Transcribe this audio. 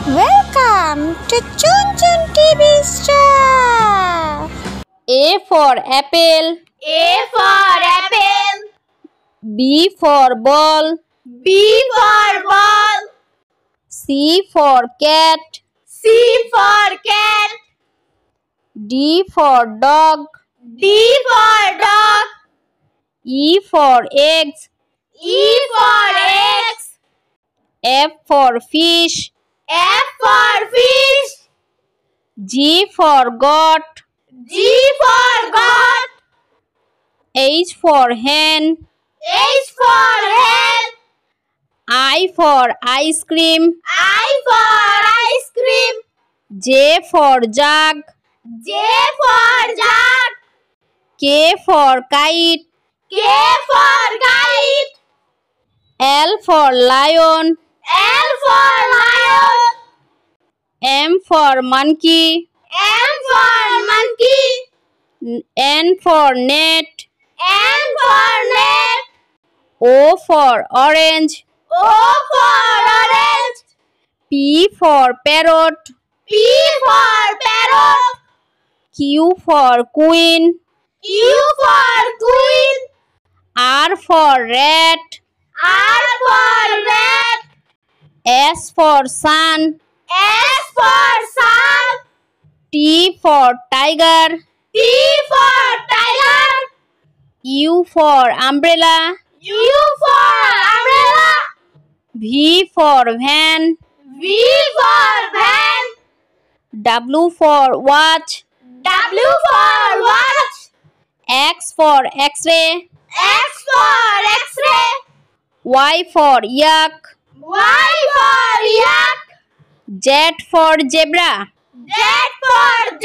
Welcome to Chun Chun TV Star. A for apple. A for apple. B for ball. B for ball. C for cat. C for cat. D for dog. D for dog. E for eggs. E for eggs. F for fish. F for fish. G for goat. G for goat. H for hen. H for hen. I for ice cream. I for ice cream. J for jug. J for jug. K for kite. K for kite. L for lion. L for lion. M for monkey. M for monkey. N for net. N for net. O for orange. O for orange. P for parrot. P for parrot. Q for queen. Q for queen. R for rat. R for rat. S for sun. S for sun. T for tiger. T for tiger. U for umbrella. U for umbrella. V for van. V for van. W for watch. W for watch. X for x-ray. X for x-ray. Y for yak. Y for yak. Z for zebra. Z for